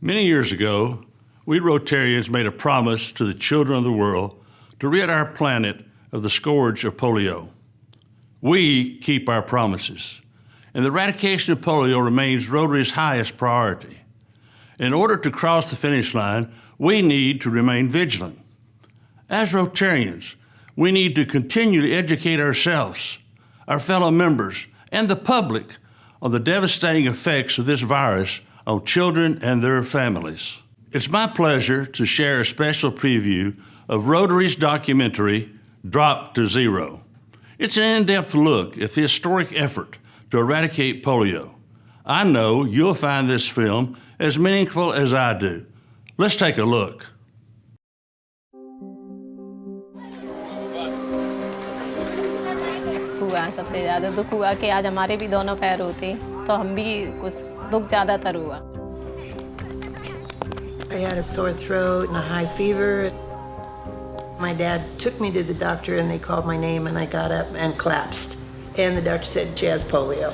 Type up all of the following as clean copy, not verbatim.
Many years ago, we Rotarians made a promise to the children of the world to rid our planet of the scourge of polio. We keep our promises, and the eradication of polio remains Rotary's highest priority. In order to cross the finish line, we need to remain vigilant. As Rotarians, we need to continue to educate ourselves, our fellow members, and the public on the devastating effects of this virus on children and their families. It's my pleasure to share a special preview of Rotary's documentary, Drop to Zero. It's an in-depth look at the historic effort to eradicate polio. I know you'll find this film as meaningful as I do. Let's take a look. हुआ सबसे ज़्यादा दुख हुआ कि आज हमारे भी दोनों पैर होते तो हम भी कुछ दुख ज़्यादातर हुआ. I had a sore throat and a high fever. My dad took me to the doctor and they called my name and I got up and collapsed. And the doctor said she has polio.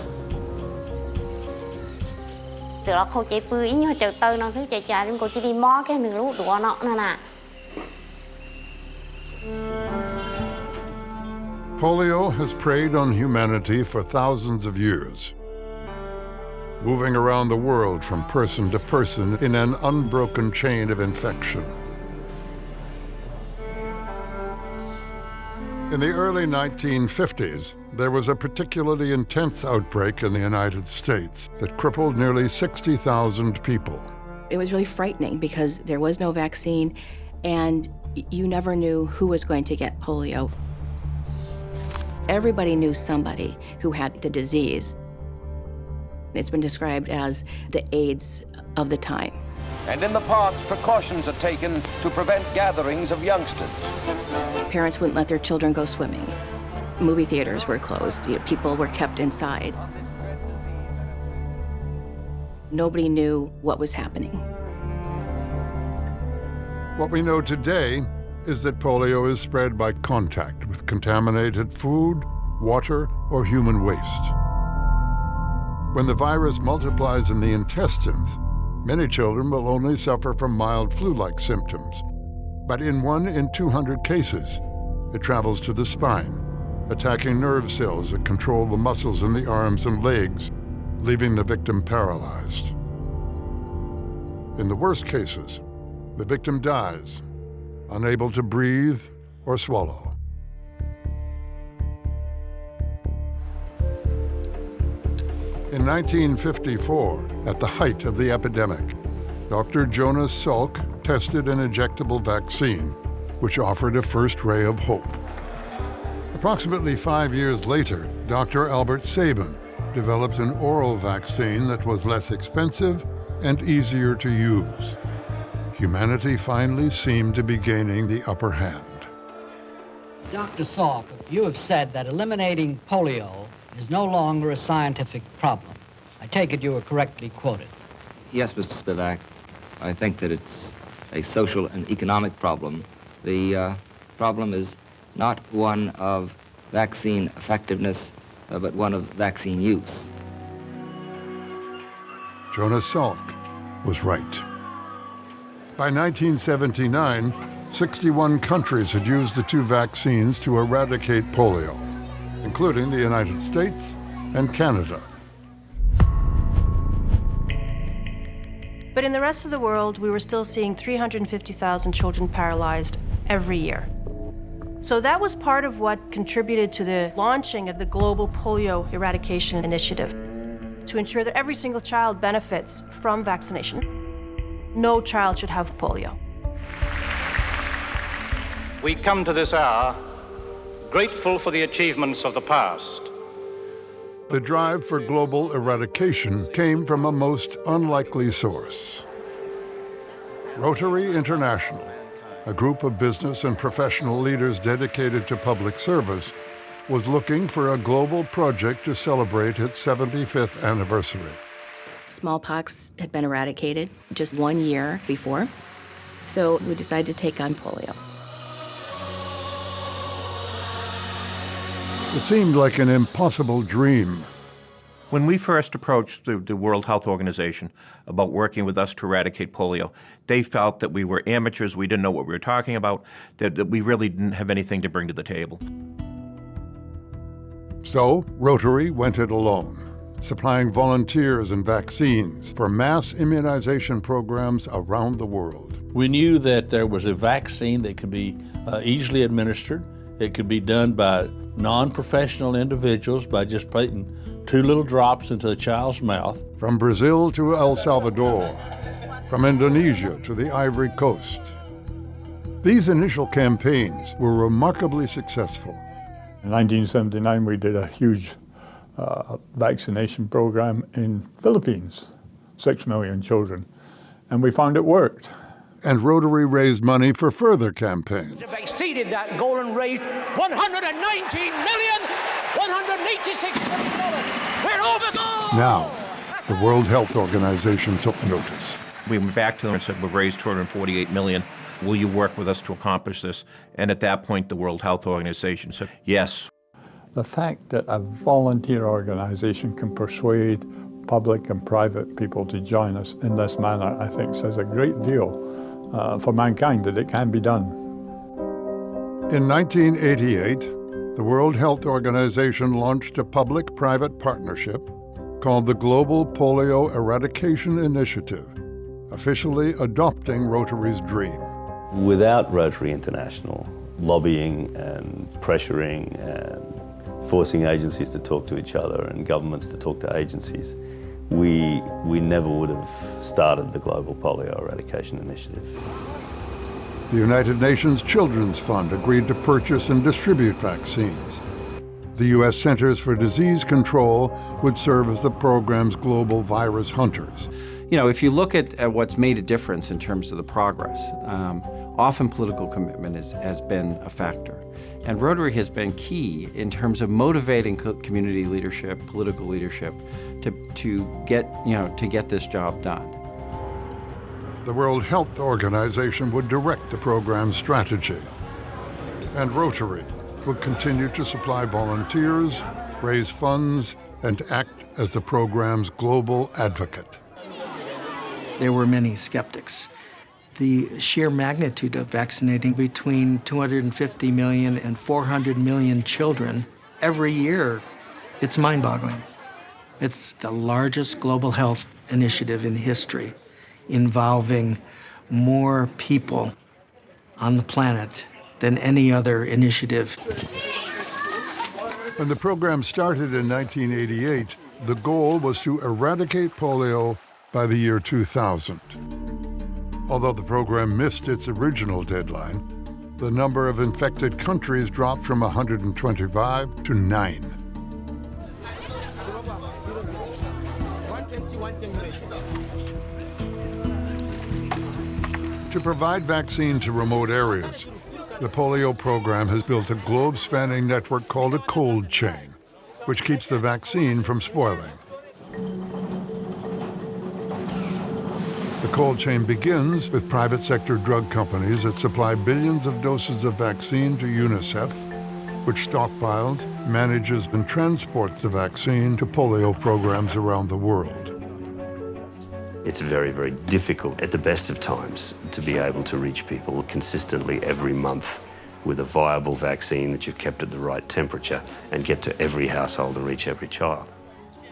Polio has preyed on humanity for thousands of years, moving around the world from person to person in an unbroken chain of infection. In the early 1950s, there was a particularly intense outbreak in the United States that crippled nearly 60,000 people. It was really frightening because there was no vaccine and you never knew who was going to get polio. Everybody knew somebody who had the disease. It's been described as the AIDS of the time. And in the parks, precautions are taken to prevent gatherings of youngsters. Parents wouldn't let their children go swimming. Movie theaters were closed. People were kept inside. Nobody knew what was happening. What we know today is that polio is spread by contact with contaminated food, water, or human waste. When the virus multiplies in the intestines, many children will only suffer from mild flu-like symptoms. But in 1 in 200 cases, it travels to the spine, attacking nerve cells that control the muscles in the arms and legs, leaving the victim paralyzed. In the worst cases, the victim dies, unable to breathe or swallow. In 1954, at the height of the epidemic, Dr. Jonas Salk tested an injectable vaccine, which offered a first ray of hope. Approximately 5 years later, Dr. Albert Sabin developed an oral vaccine that was less expensive and easier to use. Humanity finally seemed to be gaining the upper hand. Dr. Salk, you have said that eliminating polio is no longer a scientific problem. I take it you were correctly quoted. Yes, Mr. Spivak. I think that it's a social and economic problem. The problem is not one of vaccine effectiveness, but one of vaccine use. Jonas Salk was right. By 1979, 61 countries had used the 2 vaccines to eradicate polio, including the United States and Canada. But in the rest of the world, we were still seeing 350,000 children paralyzed every year. So that was part of what contributed to the launching of the Global Polio Eradication Initiative, to ensure that every single child benefits from vaccination. No child should have polio. We come to this hour grateful for the achievements of the past. The drive for global eradication came from a most unlikely source. Rotary International, a group of business and professional leaders dedicated to public service, was looking for a global project to celebrate its 75th anniversary. Smallpox had been eradicated just 1 year before, so we decided to take on polio. It seemed like an impossible dream. When we first approached the World Health Organization about working with us to eradicate polio, they felt that we were amateurs, we didn't know what we were talking about, that we really didn't have anything to bring to the table. So Rotary went it alone, supplying volunteers and vaccines for mass immunization programs around the world. We knew that there was a vaccine that could be easily administered. It could be done by non-professional individuals by just putting 2 little drops into the child's mouth. From Brazil to El Salvador, from Indonesia to the Ivory Coast. These initial campaigns were remarkably successful. In 1979, we did a huge vaccination program in Philippines, 6 million children, and we found it worked. And Rotary raised money for further campaigns. They've exceeded that goal and raised $119,186 million. We're over goal! Now, the World Health Organization took notice. We went back to them and said, we've raised $248 million. Will you work with us to accomplish this? And at that point, the World Health Organization said, yes. The fact that a volunteer organization can persuade public and private people to join us in this manner, I think, says a great deal for mankind that it can be done. In 1988, the World Health Organization launched a public-private partnership called the Global Polio Eradication Initiative, officially adopting Rotary's dream. Without Rotary International lobbying and pressuring and forcing agencies to talk to each other and governments to talk to agencies, we never would have started the Global Polio Eradication Initiative. The United Nations Children's Fund agreed to purchase and distribute vaccines. The U.S. Centers for Disease Control would serve as the program's global virus hunters. You know, if you look at what's made a difference in terms of the progress, often political commitment has been a factor. And Rotary has been key in terms of motivating community leadership, political leadership, to get this job done. The World Health Organization would direct the program's strategy, and Rotary would continue to supply volunteers, raise funds, and act as the program's global advocate. There were many skeptics. The sheer magnitude of vaccinating between 250 million and 400 million children every year, it's mind-boggling. It's the largest global health initiative in history, involving more people on the planet than any other initiative. When the program started in 1988, the goal was to eradicate polio by the year 2000. Although the program missed its original deadline, the number of infected countries dropped from 125 to 9. To provide vaccine to remote areas, the polio program has built a globe-spanning network called a cold chain, which keeps the vaccine from spoiling. The cold chain begins with private sector drug companies that supply billions of doses of vaccine to UNICEF, which stockpiles, manages, and transports the vaccine to polio programs around the world. It's very, very difficult at the best of times to be able to reach people consistently every month with a viable vaccine that you've kept at the right temperature and get to every household and reach every child,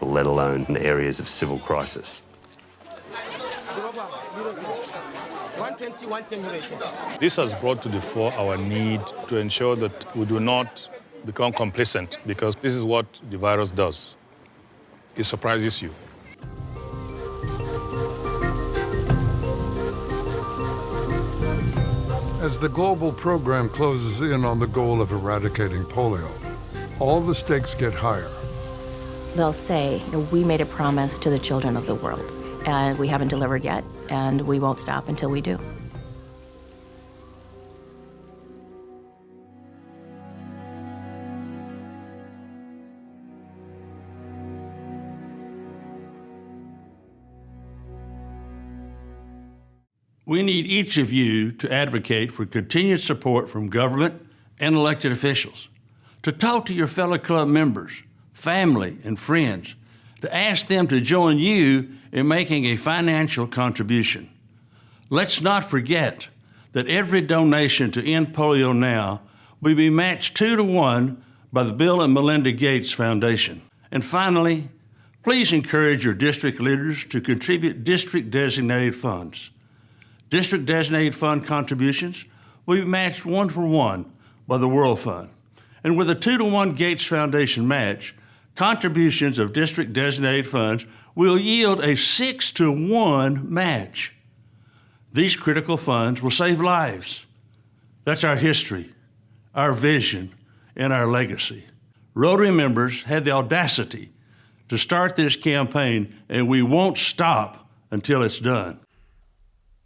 let alone in areas of civil crisis. This has brought to the fore our need to ensure that we do not become complacent, because this is what the virus does. It surprises you. As the global program closes in on the goal of eradicating polio, all the stakes get higher. They'll say, we made a promise to the children of the world, and we haven't delivered yet, and we won't stop until we do. We need each of you to advocate for continued support from government and elected officials, to talk to your fellow club members, family, and friends, to ask them to join you in making a financial contribution. Let's not forget that every donation to End Polio Now will be matched 2 to 1 by the Bill and Melinda Gates Foundation. And finally, please encourage your district leaders to contribute district-designated funds. District-designated fund contributions will be matched 1 for 1 by the World Fund. And with a 2 to 1 Gates Foundation match, contributions of district-designated funds will yield a 6 to 1 match. These critical funds will save lives. That's our history, our vision, and our legacy. Rotary members had the audacity to start this campaign, and we won't stop until it's done.